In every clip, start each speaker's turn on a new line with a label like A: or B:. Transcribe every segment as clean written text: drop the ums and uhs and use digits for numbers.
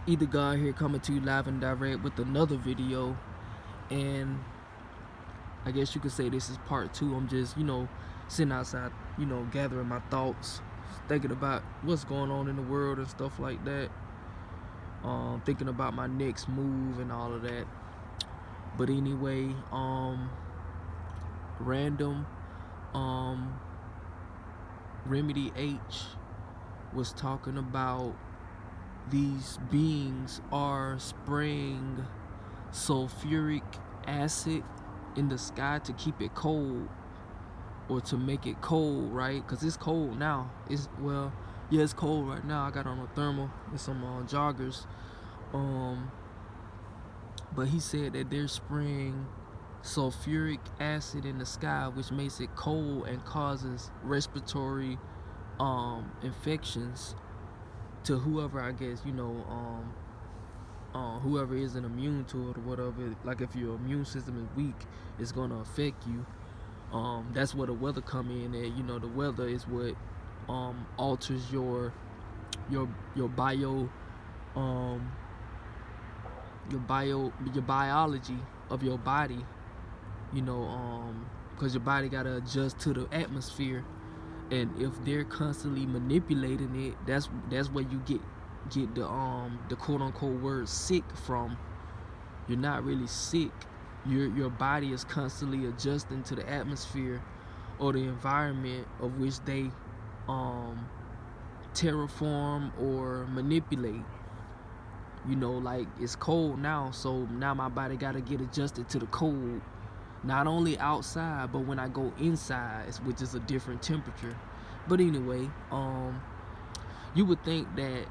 A: Either God here coming to you live and direct with another video, and I guess you could say this is part two. I'm just, sitting outside, gathering my thoughts, thinking about what's going on in the world and stuff like that. Thinking about my next move and all of that. But anyway, random Remedy H was talking about these beings are spraying sulfuric acid in the sky to keep it cold, or to make it cold, right? Because it's cold now. It's cold right now. I got on a thermal and some joggers. But he said that they're spraying sulfuric acid in the sky, which makes it cold and causes respiratory infections to whoever, I guess, whoever isn't immune to it or whatever. Like if your immune system is weak, it's gonna affect you. That's where the weather come in at. The weather is what alters your biology of your body, because your body gotta adjust to the atmosphere. And if they're constantly manipulating it, that's where you get the quote unquote word sick from. You're not really sick. Your body is constantly adjusting to the atmosphere or the environment of which they terraform or manipulate. Like it's cold now, so now my body gotta get adjusted to the cold. Not only outside, but when I go inside, which is a different temperature. But anyway, you would think that,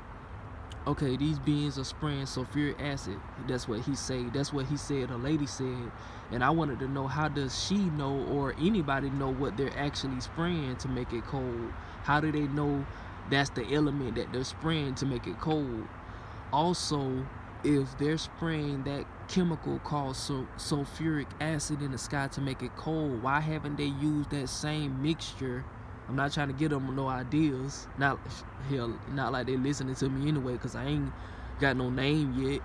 A: okay, these beings are spraying sulfuric acid. That's what he said. That's what he said. A lady said, and I wanted to know, how does she know, or anybody know, what they're actually spraying to make it cold? How do they know that's the element that they're spraying to make it cold? Also, if they're spraying that chemical called sulfuric acid in the sky to make it cold, why haven't they used that same mixture? I'm not trying to get them no ideas. Not like they listening to me anyway, because I ain't got no name yet.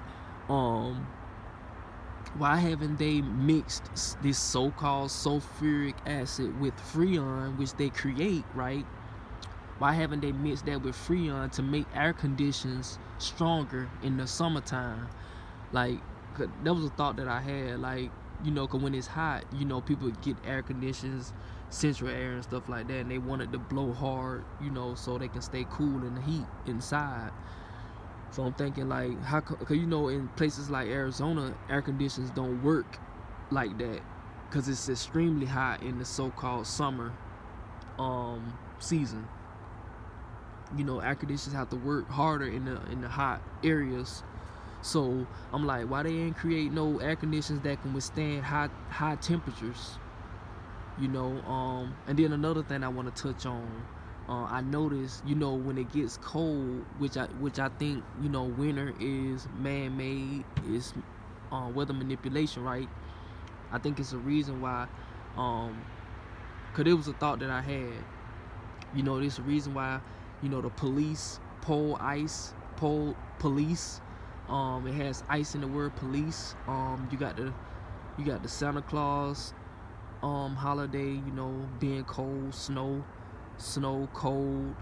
A: Why haven't they mixed this so-called sulfuric acid with Freon, which they create, right? Why haven't they mixed that with Freon to make air conditions stronger in the summertime? Like, that was a thought that I had. Like, cause when it's hot, people get air conditions, central air and stuff like that, and they want it to blow hard, so they can stay cool in the heat inside. So I'm thinking, like, how? Cause in places like Arizona, air conditions don't work like that, cause it's extremely hot in the so-called summer season. Air conditioners have to work harder in the hot areas. So I'm like, why they ain't create no air conditioners that can withstand high temperatures? And then another thing I want to touch on, I noticed, when it gets cold, which I think, winter is man-made, is weather manipulation, right? I think it's a reason why, cause it was a thought that I had. There's a reason why, the police police. It has ice in the word police. You got the Santa Claus holiday, being cold, snow cold.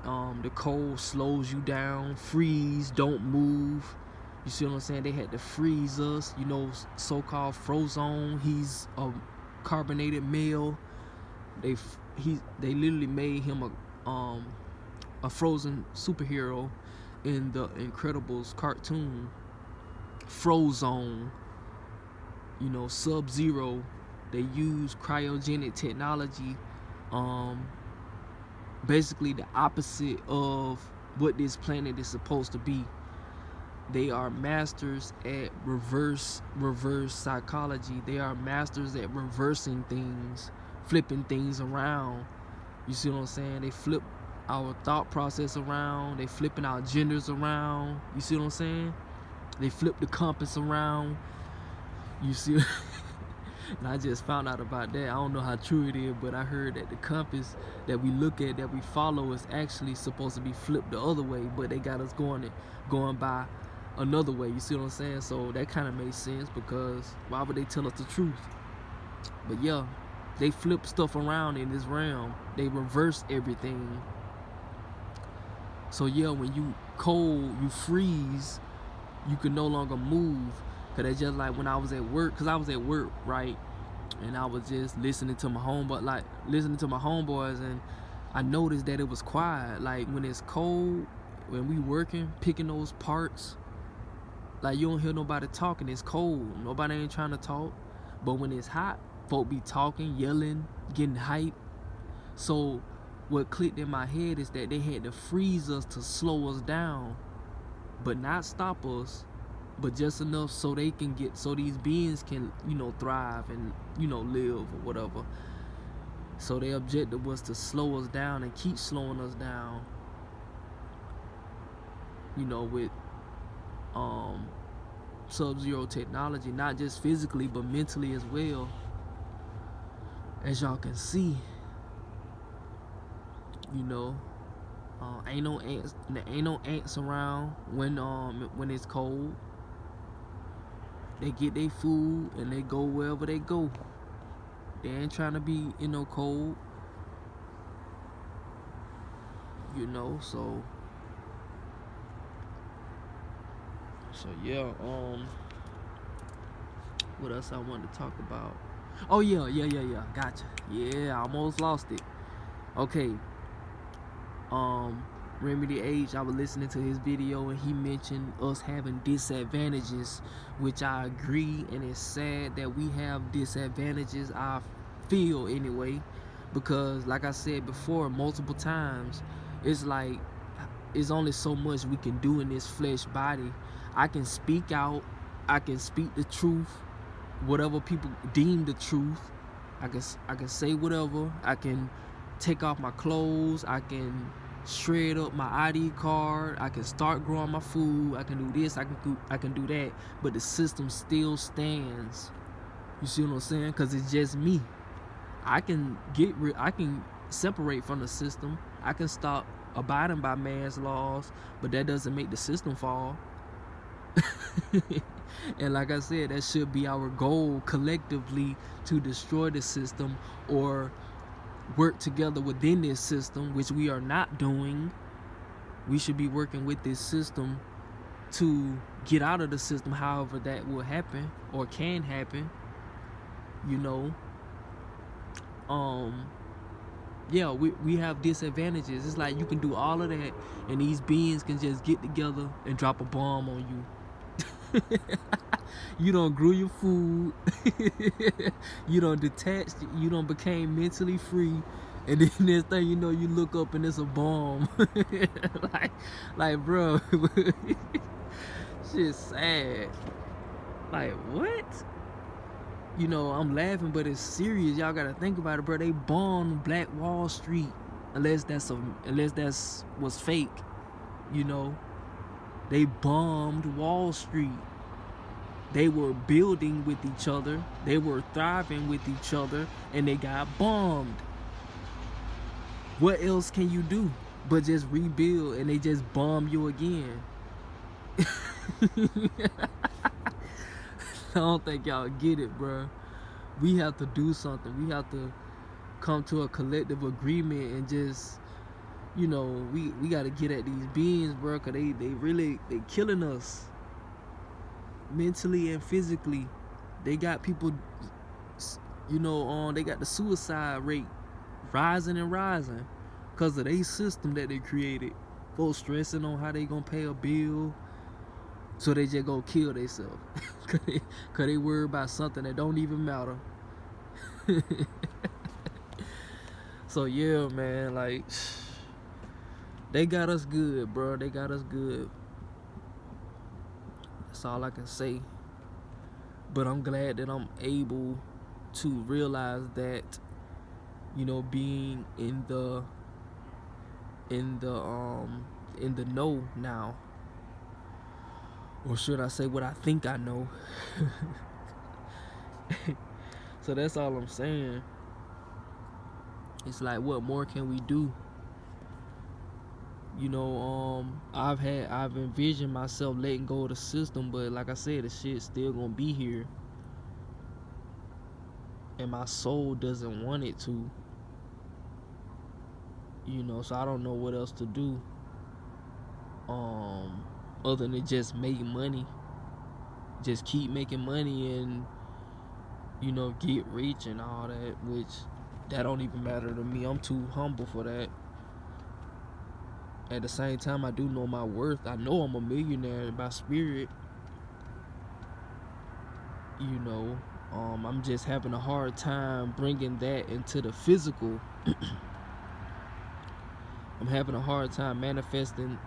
A: The cold slows you down, freeze, don't move. You see what I'm saying? They had to freeze us, so-called Frozone. He's a carbonated male. They literally made him a frozen superhero in the Incredibles cartoon. Frozone, Sub-Zero. They use cryogenic technology, basically the opposite of what this planet is supposed to be. They are masters at reverse psychology. They are masters at reversing things, flipping things around. You see what I'm saying? They flip our thought process around. They flipping our genders around. You see what I'm saying? They flip the compass around. You see? And I just found out about that. I don't know how true it is, but I heard that the compass that we look at, that we follow, is actually supposed to be flipped the other way. But they got us going by another way. You see what I'm saying? So that kind of makes sense, because why would they tell us the truth? But yeah, they flip stuff around in this realm. They reverse everything. So yeah, when you cold, you freeze, you can no longer move. Cause it's just like when I was at work, cause I was at work, right? And I was just listening to my homeboys, and I noticed that it was quiet. Like when it's cold, when we working, picking those parts, like you don't hear nobody talking. It's cold. Nobody ain't trying to talk. But when it's hot, folk be talking, yelling, getting hype. So what clicked in my head is that they had to freeze us to slow us down, but not stop us, but just enough so they can get, so these beings can, thrive and, live or whatever. So their objective was to slow us down and keep slowing us down, with sub-zero technology, not just physically but mentally as well. As y'all can see, ain't no ants around when it's cold. They get their food and they go wherever they go. They ain't trying to be in no cold, so yeah. What else I wanted to talk about? Oh yeah, gotcha. Yeah, I almost lost it. Okay. Remedy H, I was listening to his video and he mentioned us having disadvantages, which I agree, and it's sad that we have disadvantages, I feel anyway, because like I said before multiple times, it's like it's only so much we can do in this flesh body. I can speak out, I can speak the truth, whatever people deem the truth. I can say whatever. I can take off my clothes, I can shred up my ID card, I can start growing my food, I can do this, I can do that, but the system still stands. You see what I'm saying? Because it's just me. I can separate from the system. I can stop abiding by man's laws, but that doesn't make the system fall. And like I said, that should be our goal collectively, to destroy the system or work together within this system, which we are not doing. We should be working with this system to get out of the system, however that will happen or can happen. Yeah, we have disadvantages. It's like you can do all of that and these beings can just get together and drop a bomb on you. You don't grew your food. You don't detached. You don't became mentally free, and then next thing you know, you look up and it's a bomb. like, bro, shit's sad. Like, what? I'm laughing, but it's serious. Y'all gotta think about it, bro. They bombed Black Wall Street, unless that's was fake. They bombed Wall Street. They were building with each other. They were thriving with each other, and they got bombed. What else can you do but just rebuild, and they just bomb you again? I don't think y'all get it, bro. We have to do something. We have to come to a collective agreement and just, we got to get at these beings, bro, because they killing us. Mentally and physically. They got people, they got the suicide rate rising and rising because of their system that they created. Folks stressing on how they gonna pay a bill, so they just go kill themselves because they worry about something that don't even matter. So yeah, man, like, they got us good, bro. They got us good. That's all I can say. But I'm glad that I'm able to realize that, being in the know now, or should I say what I think I know. So that's all I'm saying. It's like, what more can we do? You know, I've envisioned myself letting go of the system, but like I said, the shit's still gonna be here, and my soul doesn't want it to. You know, so I don't know what else to do, other than just make money, just keep making money, and you know, get rich and all that, which that don't even matter to me. I'm too humble for that. At the same time, I do know my worth. I know I'm a millionaire by spirit. You know, I'm just having a hard time bringing that into the physical. I'm having a hard time manifesting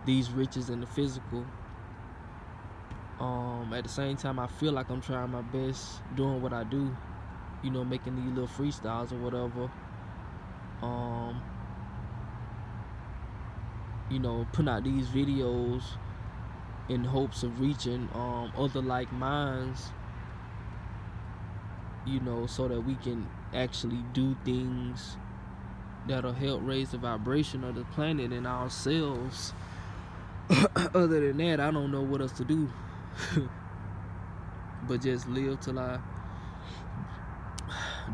A: these riches in the physical. At the same time, I feel like I'm trying my best doing what I do, you know, making these little freestyles or whatever. You know, putting out these videos in hopes of reaching other like minds, you know, so that we can actually do things that'll help raise the vibration of the planet and ourselves. Other than that, I don't know what else to do. But just live till I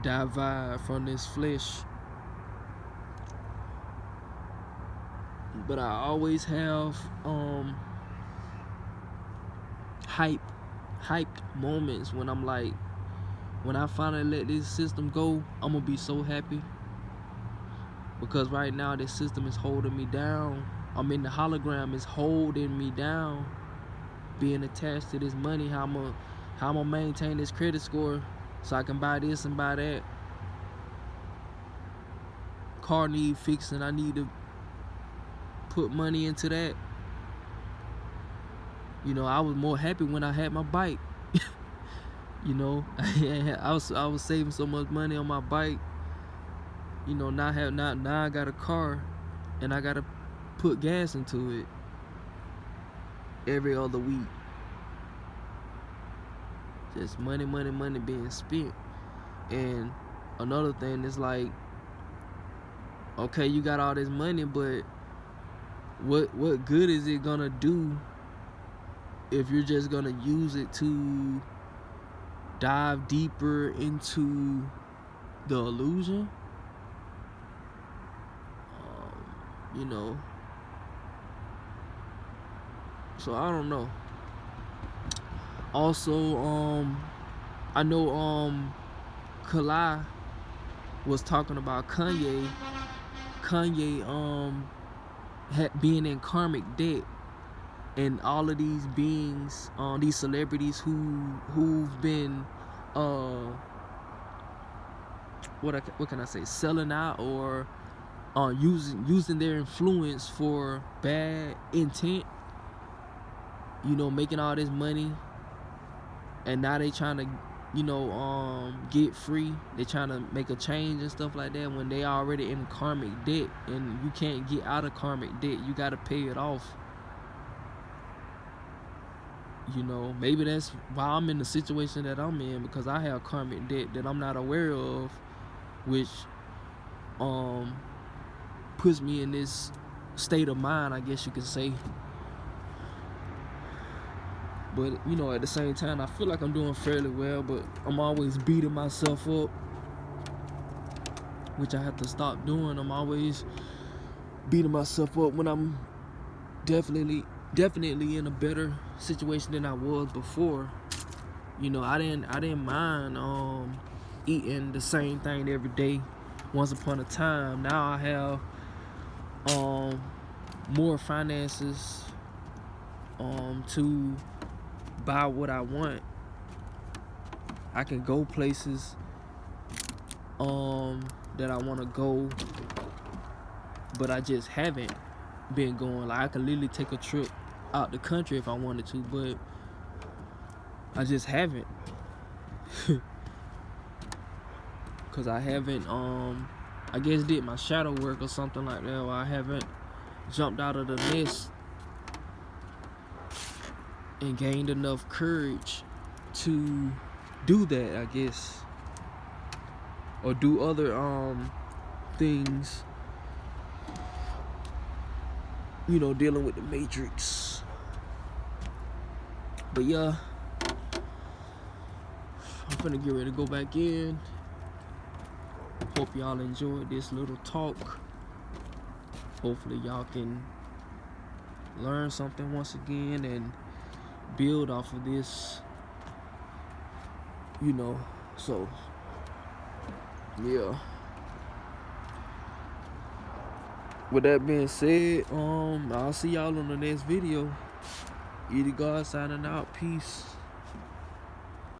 A: divide from this flesh. But I always have hyped moments when I'm like, when I finally let this system go, I'm gonna be so happy. Because right now this system is holding me down. I mean, the hologram is holding me down. Being attached to this money, how I'm gonna maintain this credit score so I can buy this and buy that. Car need fixing, I need to put money into that. You know, I was more happy when I had my bike. You know, I was saving so much money on my bike. You know, now I got a car, and I gotta put gas into it every other week. Just money being spent. And another thing is like, okay, you got all this money, but what good is it gonna do if you're just gonna use it to dive deeper into the illusion? You know, so I don't know. Also, I know Kalai was talking about Kanye being in karmic debt, and all of these beings, these celebrities who've been what can I say, selling out or using their influence for bad intent, you know, making all this money, and now they trying to, you know, get free. They trying to make a change and stuff like that when they already in karmic debt, and you can't get out of karmic debt. You got to pay it off. You know, maybe that's why I'm in the situation that I'm in, because I have karmic debt that I'm not aware of, which puts me in this state of mind, I guess you could say. But, you know, at the same time, I feel like I'm doing fairly well, but I'm always beating myself up, which I have to stop doing. I'm always beating myself up when I'm definitely in a better situation than I was before. You know, I didn't mind eating the same thing every day once upon a time. Now I have more finances to buy what I want. I can go places that I want to go, but I just haven't been going. Like, I could literally take a trip out the country if I wanted to, but I just haven't. Cause I haven't I guess did my shadow work or something like that, or I haven't jumped out of the nest and gained enough courage to do that, I guess, or do other things you know, dealing with the Matrix. But yeah, I'm finna get ready to go back in. Hope y'all enjoyed this little talk. Hopefully y'all can learn something once again and build off of this, you know. So yeah, with that being said, I'll see y'all on the next video. Edie God signing out. Peace.